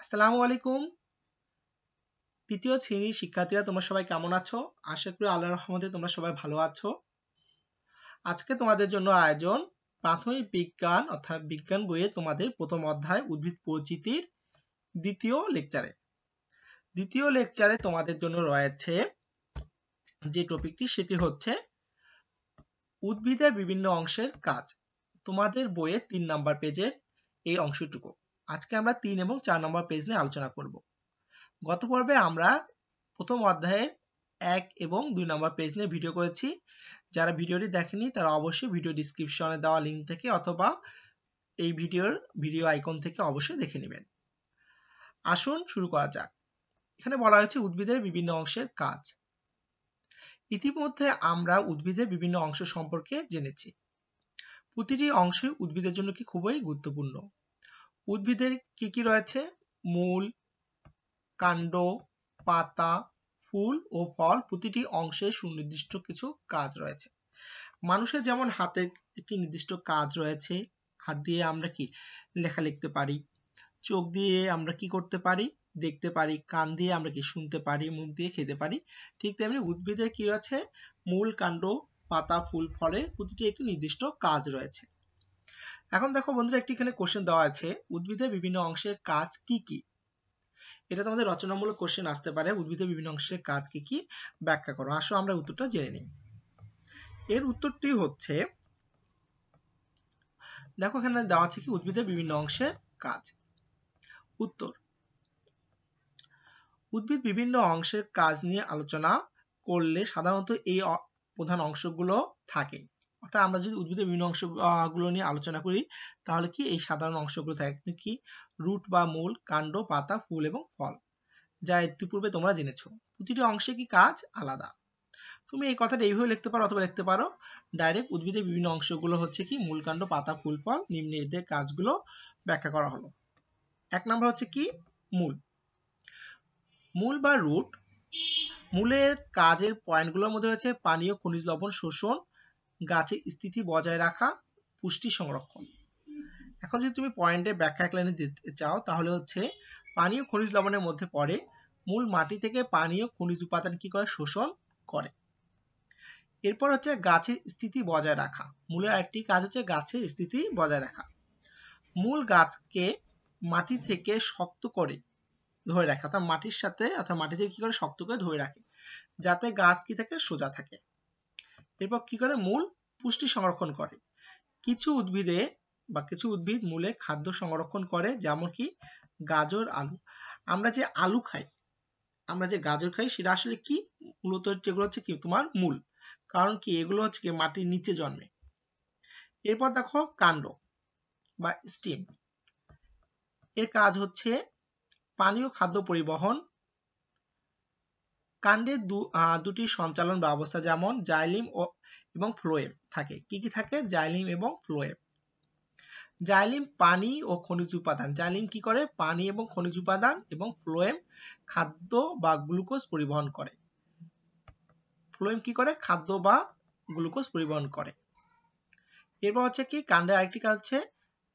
আসসালামু আলাইকুম। তৃতীয় শ্রেণীর শিক্ষার্থীরা তোমরা সবাই কেমন আছো? আশা করি আল্লাহর রহমতে তোমরা সবাই ভালো আছো। আজকে তোমাদের জন্য আয়োজন প্রাথমিক বিজ্ঞান অর্থাৎ বিজ্ঞান বইয়ে তোমাদের প্রথম অধ্যায় উদ্ভিদ পরিচিতির দ্বিতীয় লেকচারে তোমাদের জন্য রয়েছে যে টপিকটি সেটি হচ্ছে উদ্ভিদের বিভিন্ন অংশের কাজ। তোমাদের বইয়ে ৩ নম্বর পেজের এই অংশটুকু। আজকে আমরা ৩ এবং ৪ নম্বর পেজ নিয়ে আলোচনা করব। গত পর্বে আমরা প্রথম অধ্যায়ের ১ এবং ২ নম্বর পেজ নিয়ে ভিডিও করেছি। যারা ভিডিওটি দেখেনি তারা অবশ্যই ভিডিও ডিসক্রিপশনে দেওয়া লিঙ্ক থেকে অথবা এই ভিডিও আইকন থেকে অবশ্যই দেখে নেবেন। আসুন শুরু করা যাক। এখানে বলা হয়েছে উদ্ভিদের বিভিন্ন অংশের কাজ। ইতিমধ্যে আমরা উদ্ভিদের বিভিন্ন অংশ সম্পর্কে জেনেছি। প্রতিটি অংশই উদ্ভিদের জন্য খুবই গুরুত্বপূর্ণ। উদ্ভিদের কি রয়েছে? মূল, কাণ্ড, পাতা, ফুল ও ফল প্রতিটি অংশে সুনির্দিষ্ট কিছু কাজ রয়েছে। মানুষের যেমন হাতের একটি নির্দিষ্ট কাজ রয়েছে, হাত দিয়ে আমরা লেখা লিখতে পারি, চোখ দিয়ে আমরা কি করতে পারি? দেখতে পারি, কান দিয়ে আমরা শুনতে পারি, মুখ দিয়ে খেতে পারি। ঠিক তেমনি উদ্ভিদের কি রয়েছে? মূল, কাণ্ড, পাতা, ফুল, ফলের প্রতিটি একটি নির্দিষ্ট কাজ রয়েছে। এখন দেখো বন্ধুরা, একটি এখানে কোশ্চেন দেওয়া আছে, উদ্ভিদের বিভিন্ন অংশের কাজ কি কি? এটা তোমাদের রচনামূলক কোশ্চেন আসতে পারে। উদ্ভিদের বিভিন্ন অংশের কাজ কি কি ব্যাখ্যা করো। আসো আমরা উত্তরটা জেনে নিই। এর উত্তরটি হচ্ছে, দেখো এখানে দেওয়া আছে কি উদ্ভিদের বিভিন্ন অংশের কাজ। উত্তর, উদ্ভিদ বিভিন্ন অংশের কাজ নিয়ে আলোচনা করলে সাধারণত এই প্রধান অংশগুলো থাকে। অর্থাৎ আমরা যদি উদ্ভিদের বিভিন্ন অংশগুলো নিয়ে আলোচনা করি তাহলে কি এই সাধারণ অংশগুলো থাকে কি? রুট বা মূল, কাণ্ড, পাতা, ফুল এবং ফল, যা ইতিপূর্বে তোমরা জেনেছো। প্রতিটি অংশে কি কাজ আলাদা। তুমি এই কথাটা এইভাবে লিখতে পারো অথবা লিখতে পারো ডাইরেক্ট উদ্ভিদের বিভিন্ন অংশগুলো হচ্ছে কি মূল, কাণ্ড, পাতা, ফুল, ফল, নিম্নে এদের কাজগুলো ব্যাখ্যা করা হলো। ১ নম্বর হচ্ছে কি মূল। মূল বা রুট, মূলের কাজের পয়েন্টগুলোর মধ্যে হচ্ছে পানি ও খনিজ লবণ শোষণ, গাছের স্থিতি বজায় রাখা, পুষ্টি সংরক্ষণ। এখন যদি তুমি পয়েন্টের ব্যাখ্যা এক লাইনে দিতে চাও তাহলে হচ্ছে পানি ও খনিজ লবণের মধ্যে পড়ে মূল মাটি থেকে পানি ও খনিজ উপাদান কি করে? শোষণ করে। এরপর হচ্ছে গাছের স্থিতি বজায় রাখা। মূলের একটি কাজ হচ্ছে গাছের স্থিতি বজায় রাখা। মূল গাছকে মাটি থেকে শক্ত করে ধরে রাখে, অর্থাৎ মাটির সাথে অর্থাৎ মাটি থেকে কি করে? শক্ত করে ধরে রাখে, যাতে গাছ কি থাকে? সোজা থাকে। এরপর কি করে? মূল পুষ্টি সংরক্ষণ করে। কিছু উদ্ভিদ মূলে খাদ্য সংরক্ষণ করে, যেমন কি গাজর, আলু। আমরা যে আলু খাই, আমরা যে গাজর খাই সেটা আসলে কি? মূলত যেগুলো হচ্ছে কি তোমার মূল, কারণ কি এগুলো হচ্ছে কি মাটির নিচে জন্মে। এরপর দেখো কাণ্ড বা স্টিম, এর কাজ হচ্ছে পানি ও খাদ্য পরিবহন। কাণ্ডের দুটি সঞ্চালন ব্যবস্থা যেমন জাইলিম এবং ফ্লোয়েম থাকে। কি কি থাকে? জাইলিম এবং ফ্লোয়েম। জাইলিম পানি ও খনিজ উপাদান। জাইলিম কি করে? পানি এবং খনিজ উপাদান, এবং ফ্লোয়েম খাদ্য বা গ্লুকোজ পরিবহন করে। ফ্লোয়েম কি করে? খাদ্য বা গ্লুকোজ পরিবহন করে। এরপর হচ্ছে কি কাণ্ডের আরেকটি কাজ হচ্ছে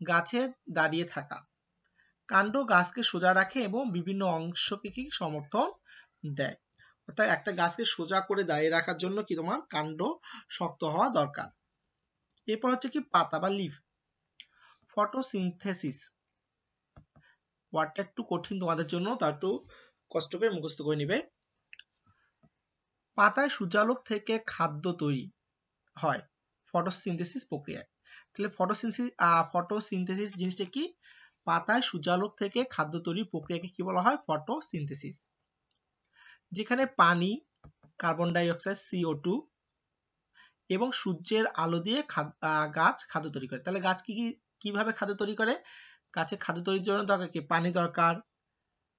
গাছে দাঁড়িয়ে থাকা। কাণ্ড গাছকে সোজা রাখে এবং বিভিন্ন অংশকে কি সমর্থন দেয়। অর্থাৎ একটা গাছকে সোজা করে দাঁড়িয়ে রাখার জন্য কি তোমার কাণ্ড শক্ত হওয়া দরকার। এরপর হচ্ছে কি পাতা বা লিফ। ফটোসিনথেসিস, ওয়ার্ডটা একটু কঠিন তোমাদের জন্য, তা একটু কষ্ট করে মুখস্থ করে নিবে। পাতায় সূর্যালোক থেকে খাদ্য তৈরি হয় ফটোসিনথেসিস প্রক্রিয়ায়। তাহলে ফটোসিনথেসিস জিনিসটা কি? পাতায় সূর্যালোক থেকে খাদ্য তৈরির প্রক্রিয়াকে কি বলা হয়? ফটোসিনথেসিস। যেখানে পানি, কার্বন ডাই অক্সাইড CO2 এবং সূর্যের আলো দিয়ে গাছ খাদ্য তৈরি করে। তাহলে গাছ কিভাবে খাদ্য তৈরি করে? গাছের খাদ্য তৈরির জন্য দরকার কি? পানি দরকার।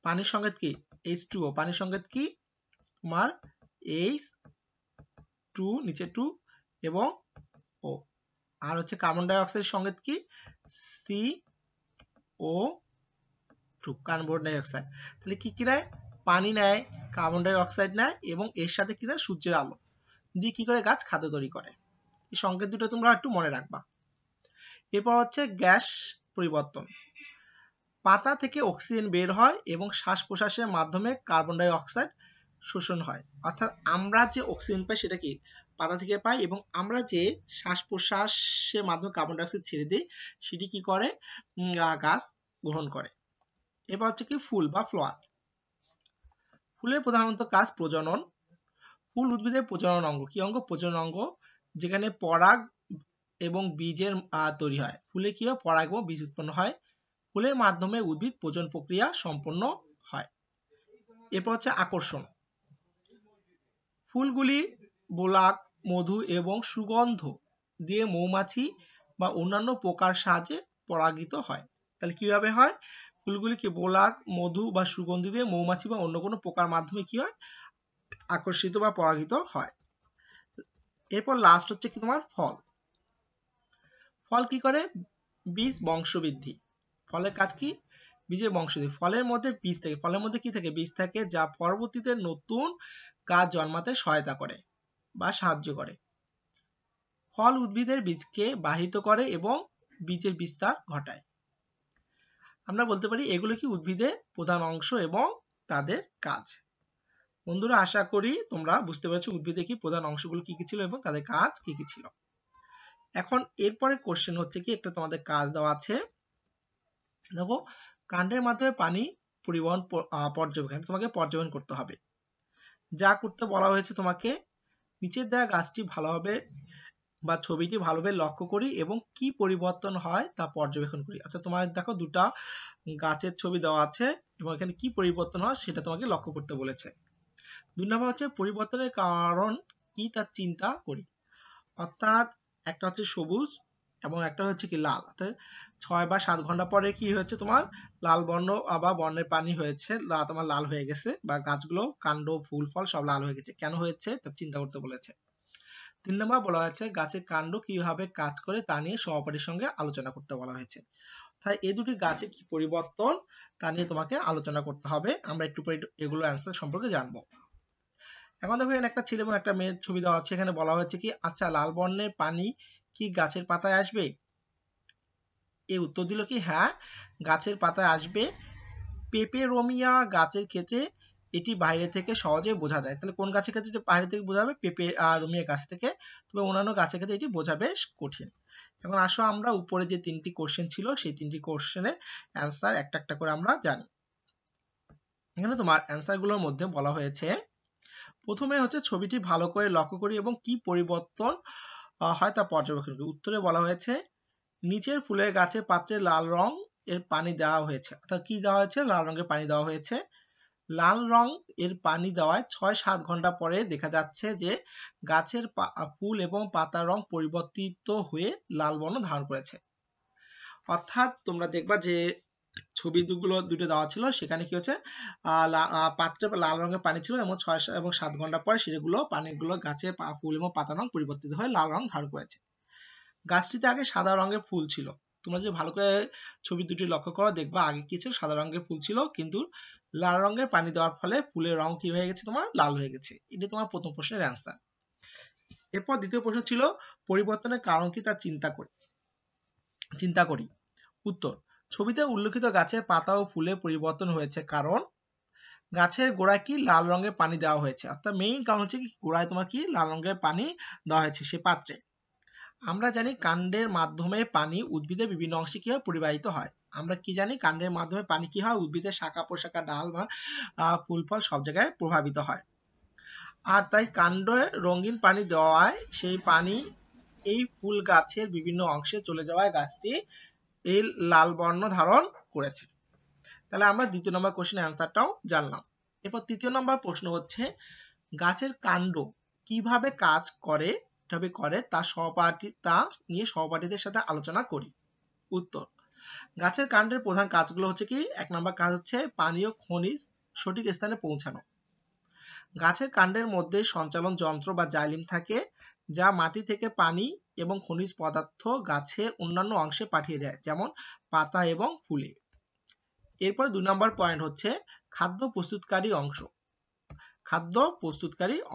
পানির সংকেত কি? H2O। পানির সংকেত কি? তোমার H2 নিচে 2 এবং O। আর হচ্ছে কার্বন ডাই অক্সাইডের সংকেত কি? CO2, carbon die oxide. তাহলে কি নেয়? পানি নেয়, কার্বন ডাই অক্সাইড নেয় এবং এর সাথে কি নেয়? সূর্যের আলো দিয়ে কি করে? গাছ খাদ্য তৈরি করে। এই সংকেত দুটো তোমরা একটু মনে রাখবা। এরপর হচ্ছে গ্যাস পরিবর্তন। পাতা থেকে অক্সিজেন বের হয় এবং শ্বাস প্রশ্বাসের মাধ্যমে কার্বন ডাই অক্সাইড শোষণ হয়। অর্থাৎ আমরা যে অক্সিজেন পাই সেটা কি পাতা থেকে পাই, এবং আমরা যে শ্বাস প্রশ্বাসের মাধ্যমে কার্বন ডাই অক্সাইড ছেড়ে দিই সেটি কি করে গাছ গ্রহণ করে। এবার হচ্ছে কি ফুল বা ফ্লাওয়ার। ফুলের প্রধানত কাজ প্রজনন। ফুল উদ্ভিদের প্রজনন অঙ্গ। কি অঙ্গ? প্রজনন অঙ্গ, যেখানে পরাগ এবং বীজের তৈরি হয়। ফুলে কি হয়? পরাগ এবং বীজ উৎপন্ন হয়। ফুলের মাধ্যমে উদ্ভিদ প্রজনন প্রক্রিয়া সম্পন্ন হয়। এরপর হচ্ছে আকর্ষণ। ফুলগুলি বোলাক, মধু এবং সুগন্ধ দিয়ে মৌমাছি বা অন্যান্য পোকার সাহায্যে পরাগিত হয়। তাহলে কিভাবে হয়? ফুলগুলিকে বোলাক, মধু বা সুগন্ধি দিয়ে মৌমাছি বা অন্য কোনো পোকার মাধ্যমে কি হয়? আকর্ষিত বা পরাগিত হয়। এরপর লাস্ট হচ্ছে কি তোমার ফল। ফল কি করে? বীজ বংশবৃদ্ধি। ফলের কাজ কি? বীজের বংশবৃদ্ধি। ফলের মধ্যে বীজ থাকে। ফলের মধ্যে কি থাকে? বীজ থাকে, যা পরবর্তীতে নতুন গাছ জন্মাতে সহায়তা করে বা সাহায্য করে। ফল উদ্ভিদের বীজকে বাহিত করে এবং বীজের বিস্তার ঘটায়। আমরা বলতে পারি এগুলো কি উদ্ভিদের প্রধান অংশ এবং তাদের কাজ। বন্ধুরা, আশা করি তোমরা বুঝতে পেরেছো উদ্ভিদের কি প্রধান অংশগুলো কি কি ছিল এবং তাদের কাজ কি কি ছিল। এখন এরপরে কোশ্চেন হচ্ছে কি, একটা তোমাদের কাজ দেওয়া আছে। দেখো, কাণ্ডের মাধ্যমে পানি পরিবহন পর্যবেক্ষণ, তোমাকে পর্যবেক্ষণ করতে হবে। যা করতে বলা হয়েছে তোমাকে, নিচের দেওয়া গাছটি ভালোভাবে বা ছবিটি ভালোভাবে লক্ষ্য করি এবং কি পরিবর্তন হয় তা পর্যবেক্ষণ করি। অর্থাৎ তোমার দেখো দুটা গাছের ছবি দেওয়া আছে এবং এখানে কি পরিবর্তন হয় সেটা তোমাকে লক্ষ্য করতে বলেছে। 2 নম্বর হচ্ছে পরিবর্তনের কারণ কি তা চিন্তা করি। অর্থাৎ একটা হচ্ছে সবুজ এবং একটা হচ্ছে কি লাল। অর্থাৎ 6 বা 7 ঘন্টা পরে কি হয়েছে তোমার লাল বর্ণ বা বর্ণের পানি হয়েছে, তোমার লাল হয়ে গেছে, বা গাছগুলো কাণ্ড ফুল ফল সব লাল হয়ে গেছে। কেন হয়েছে তা চিন্তা করতে বলেছে। 3 নম্বর বলা হয়েছে গাছের কাণ্ড কিভাবে কাজ করে তা নিয়ে সহপাঠীর সঙ্গে আলোচনা করতে বলা হয়েছে। তাই এই দুটি গাছে কি পরিবর্তন তা নিয়ে তোমাকে আলোচনা করতে হবে। আমরা একটু পরে এগুলো অ্যান্সার সম্পর্কে জানবো। এখন দেখো এখানে একটা ছেলে এবং একটা মেয়ের ছবি দেওয়া আছে। এখানে বলা হয়েছে কি, আচ্ছা লাল বর্ণের পানি কি গাছের পাতায় আসবে? এই উত্তর দিল কি হ্যাঁ, গাছের পাতায় আসবে। পেপেরোমিয়া গাছের ক্ষেত্রে এটি বাইরে থেকে সহজে বোঝা যায়। তাহলে কোন গাছের ক্ষেত্রে বাইরে থেকে বোঝা যাবে? পেপেরোমিয়া গাছ থেকে। তবে অন্যান্য গাছের ক্ষেত্রে এটি বোঝা বেশ কঠিন। এখন আসো আমরা উপরে যে 3টি কোশ্চেন ছিল সেই 3টি কোশ্চেনের অ্যান্সার একটা একটা করে আমরা জানি। এখানে তোমার অ্যান্সারগুলোর মধ্যে বলা হয়েছে, প্রথমে হচ্ছে ছবিটি ভালো করে লক্ষ্য করি এবং কি পরিবর্তন হয় তা পর্যবেক্ষণ করি। উত্তরে বলা হয়েছে নিচের ফুলের গাছে পাত্রে লাল রং এর পানি দেওয়া হয়েছে। অর্থাৎ কি দেওয়া হয়েছে? লাল রঙের পানি দেওয়া হয়েছে। লাল রং এর পানি দেওয়ায় 6-7 ঘন্টা পরে দেখা যাচ্ছে যে গাছের ফুল এবং পাতার রং পরিবর্তিত হয়ে লাল বর্ণ ধারণ করেছে। অর্থাৎ তোমরা দেখবা যে ছবি দুটো দেওয়া ছিল, সেখানে কি হচ্ছে পাত্রে লাল রঙের পানি ছিল এবং 6 এবং 7 ঘন্টা পরে সেগুলো পানিগুলো গাছে ফুল এবং পাতার রং পরিবর্তিত হয়ে লাল রং ধারণ করেছে। গাছটিতে আগে সাদা রঙের ফুল ছিল। তোমরা যদি ভালো করে ছবি দুটি লক্ষ্য করো দেখবা আগে কি ছিল? সাদা রঙের ফুল ছিল, কিন্তু লাল রঙের পানি দেওয়ার ফলে ফুলের রং কি হয়ে গেছে? তোমার লাল হয়ে গেছে। এটা তোমার প্রথম প্রশ্নের অ্যান্সার। এরপর দ্বিতীয় প্রশ্ন ছিল পরিবর্তনের কারণ কি তা চিন্তা করি। উত্তর, ছবিতে উল্লেখিত গাছের পাতা ও ফুলে পরিবর্তন হয়েছে কারণ গাছের গোড়ায় কি লাল রঙের পানি দেওয়া হয়েছে। অর্থাৎ মেইন কারণ হচ্ছে কি গোড়ায় তোমার কি লাল রঙের পানি দেওয়া হয়েছে সে পাত্রে। আমরা জানি কাণ্ডের মাধ্যমে পানি উদ্ভিদের বিভিন্ন অংশে কি হয়? পরিবাহিত হয়। আমরা কি জানি? কাণ্ডের মাধ্যমে পানি কি হয়? উদ্ভিদের শাখা প্রশাখা ডাল বা ফুল ফল সব জায়গায় প্রভাবিত হয়। আর তাই কাণ্ডে রঙিন পানি দেওয়ায় সেই পানি এই ফুল গাছের বিভিন্ন অংশে চলে যাওয়ায় গাছটি এই লাল বর্ণ ধারণ করেছে। তাহলে আমরা দ্বিতীয় নম্বর কোশ্চেনের অ্যান্সারটাও জানলাম। এরপর তৃতীয় নম্বর প্রশ্ন হচ্ছে গাছের কাণ্ড কিভাবে কাজ করে তা নিয়ে সহপাঠীদের সাথে আলোচনা করি। উত্তর, গাছের কাণ্ডের প্রধান কাজগুলো হচ্ছে কি, 1 নম্বর কাজ হচ্ছে পানি ও খনিজ সঠিক স্থানে পৌঁছানো। গাছের কাণ্ডের মধ্যে সঞ্চালন যন্ত্র বা জাইলিম থাকে, যা মাটি থেকে পানি এবং খনিজ পদার্থ গাছের অন্যান্য অংশে পাঠিয়ে দেয়, যেমন পাতা এবং ফুলে। এরপর 2 নম্বর পয়েন্ট হচ্ছে খাদ্য প্রস্তুতকারী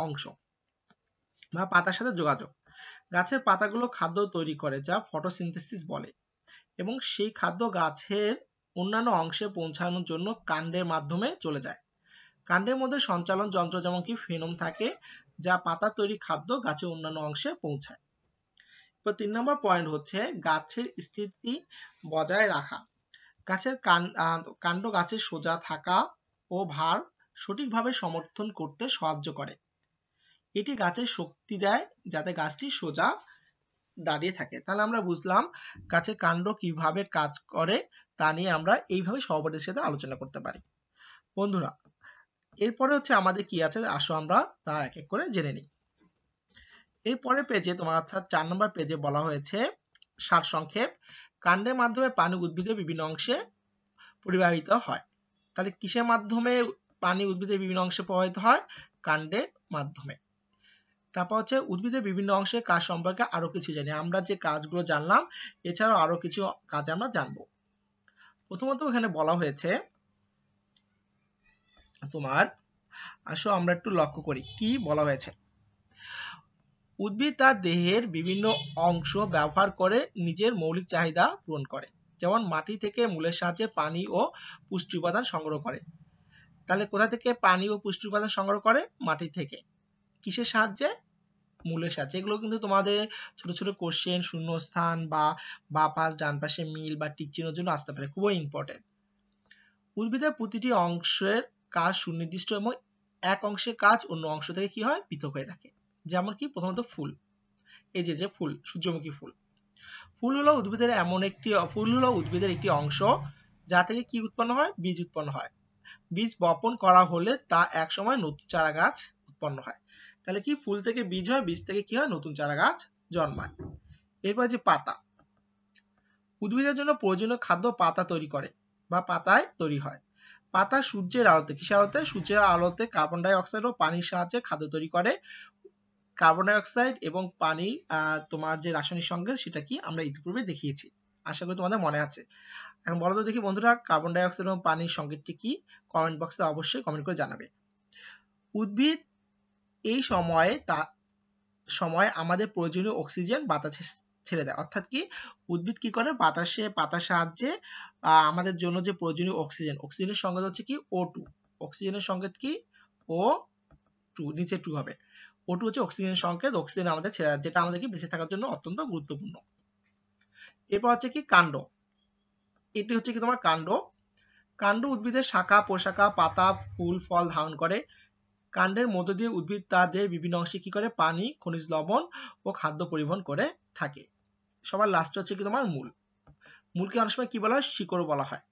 অংশ বা পাতার সাথে যোগাযোগ। গাছের পাতাগুলো খাদ্য তৈরি করে যা ফটোসিনথেসিস বলে, এবং সেই খাদ্য গাছের অন্যান্য অংশে পৌঁছানোর জন্য কাণ্ডের মাধ্যমে চলে যায়। কাণ্ডের মধ্যে সঞ্চালন যন্ত্র যেমন কি ফেনম থাকে, যা পাতা তৈরি খাদ্য গাছের অন্যান্য অংশে পৌঁছায়। এবার 3 নম্বর পয়েন্ট হচ্ছে গাছের স্থিতি বজায় রাখা। গাছের কাণ্ড গাছের সোজা থাকা ও ভার সঠিকভাবে সমর্থন করতে সাহায্য করে। এটি গাছের শক্তি দেয় যাতে গাছটি সোজা দাঁড়িয়ে থাকে। তাহলে আমরা বুঝলাম গাছের কাণ্ড কিভাবে কাজ করে তা নিয়ে আমরা এইভাবে সহপাঠীর সাথে আলোচনা করতে পারি। বন্ধুরা, এরপরে হচ্ছে আমাদের কি আছে, আসো আমরা তা এক এক করে জেনে নিই। এরপরে পেজে তোমার অর্থাৎ 4 নম্বর পেজে বলা হয়েছে সারসংক্ষেপ। কাণ্ডের মাধ্যমে পানি উদ্ভিদের বিভিন্ন অংশে পরিবাহিত হয়। তাহলে কিসের মাধ্যমে পানি উদ্ভিদের বিভিন্ন অংশে প্রবাহিত হয়? কাণ্ডের মাধ্যমে। তারপর হচ্ছে উদ্ভিদের বিভিন্ন অংশে কাজ সম্পর্কে আরো কিছু জানি। আমরা যে কাজগুলো জানলাম এছাড়াও আরো কিছু কাজ আমরা জানবো। প্রথমত এখানে বলা হয়েছে তোমার, আসো আমরা একটু লক্ষ্য করি কি বলা হয়েছে। উদ্ভিদ তার দেহের বিভিন্ন অংশ ব্যবহার করে নিজের মৌলিক চাহিদা পূরণ করে। যেমন মাটি থেকে মূলের সাহায্যে পানি ও পুষ্টি উপাদান সংগ্রহ করে। তাহলে কোথা থেকে পানি ও পুষ্টি উপাদান সংগ্রহ করে? মাটি থেকে। কিসের সাহায্যে? মূলের সাহায্যে। এগুলো কিন্তু তোমাদের ছোট ছোট কোশ্চেন, শূন্যস্থান বা পাশ ডান পাশে মিল বা টিক চিহ্নের জন্য আসতে পারে, খুবই ইম্পর্টেন্ট। উদ্ভিদের প্রতিটি অংশের কাজ সুনির্দিষ্ট এবং এক অংশের কাজ অন্য অংশ থেকে কি হয়? পৃথক হয়ে থাকে। যেমন কি প্রথমত ফুল, এই যে ফুল, সূর্যমুখী ফুল। ফুল হলো উদ্ভিদের একটি অংশ যা থেকে কি উৎপন্ন হয়? বীজ উৎপন্ন হয়। বীজ বপন করা হলে তা এক সময় নতুন চারা গাছ উৎপন্ন হয়। তাহলে কি ফুল থেকে বীজ হয়, বীজ থেকে কি হয়? নতুন চারা গাছ জন্মায়। এরপর যে পাতা, উদ্ভিদের জন্য প্রয়োজনীয় খাদ্য পাতা তৈরি করে বা পাতায় তৈরি হয়। পাতা সূর্যের আলোতে, কিসের আলোতে? সূর্যের আলোতে কার্বন ডাই অক্সাইড ও পানির সাহায্যে খাদ্য তৈরি করে। কার্বন ডাই অক্সাইড এবং পানি তোমার যে রাসায়নিক সংকেত সেটা কি আমরা ইতিপূর্বে দেখিয়েছি, আশা করি তোমাদের মনে আছে। এখন বলো তো দেখি বন্ধুরা, কার্বন ডাই অক্সাইড এবং পানির সংকেতটি কি? কমেন্ট বক্সে অবশ্যই কমেন্ট করে জানাবে। উদ্ভিদ এই সময় আমাদের প্রয়োজনীয় অক্সিজেন বাতাসে ছেড়ে দেয়। অর্থাৎ কি উদ্ভিদ কি করে? পাতার সাহায্যে আমাদের জন্য যে প্রয়োজনীয় অক্সিজেনের সংকেত হচ্ছে কি? O2। অক্সিজেনের সংকেত কি? O2, নিচে 2 হবে। O2 হচ্ছে অক্সিজেনের সংকেত, অক্সিজেন আমাদের ছেড়ে দেয়, যেটা আমাদের কি বেঁচে থাকার জন্য অত্যন্ত গুরুত্বপূর্ণ। এরপর হচ্ছে কি? কাণ্ড। এটি হচ্ছে কি তোমার কাণ্ড। কাণ্ড উদ্ভিদের শাখা প্রশাখা, পাতা, ফুল, ফল ধারণ করে। কাণ্ডের মধ্য দিয়ে উদ্ভিদ তাদের বিভিন্ন অংশে কি করে? পানি, খনিজ লবণ ও খাদ্য পরিবহন করে থাকে। সবার লাস্টে হচ্ছে কি তোমার মূল। মূলকে অনেক সময় কি বলা হয়? শিকড় বলা হয়।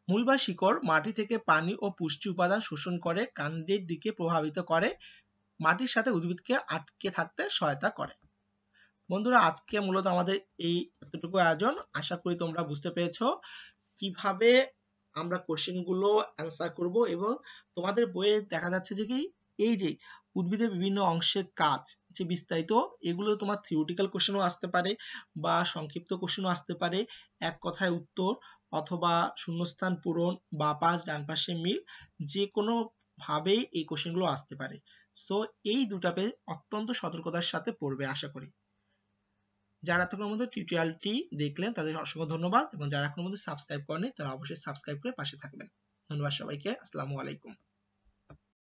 মূল বা শিকড় মাটি থেকে পানি ও পুষ্টি উপাদান শোষণ করে কাণ্ডের দিকে প্রভাবিত করে, মাটির সাথে উদ্ভিদকে আটকে থাকতে সহায়তা করে। বন্ধুরা, আজকে মূলত আমাদের এই এতটুকু আয়োজন। আশা করি তোমরা বুঝতে পেরেছো কিভাবে আমরা কোশ্চেন গুলো অ্যান্সার করব। এবং তোমাদের বইয়ে দেখা যাচ্ছে যে কি এই যে উদ্ভিদের বিভিন্ন অংশের কাজ যে বিস্তারিত, এগুলো তোমার থিওরিটিক্যাল কোশ্চেনও আসতে পারে বা সংক্ষিপ্ত কোশ্চেনও আসতে পারে, এক কথায় উত্তর অথবা শূন্যস্থান পূরণ বা পাশ ডান পাশে মিল, যে কোনো ভাবেই এই কোশ্চেনগুলো আসতে পারে। সো এই দুটা পেজ অত্যন্ত সতর্কতার সাথে পড়বে আশা করি। যারা এতক্ষণ মধ্যে টিউটোরিয়ালটি দেখলেন তাদের অসংখ্য ধন্যবাদ, এবং যারা এখনো মধ্যে সাবস্ক্রাইব করেনি তারা অবশ্যই সাবস্ক্রাইব করে পাশে থাকবেন। ধন্যবাদ সবাইকে। আসসালামু আলাইকুম।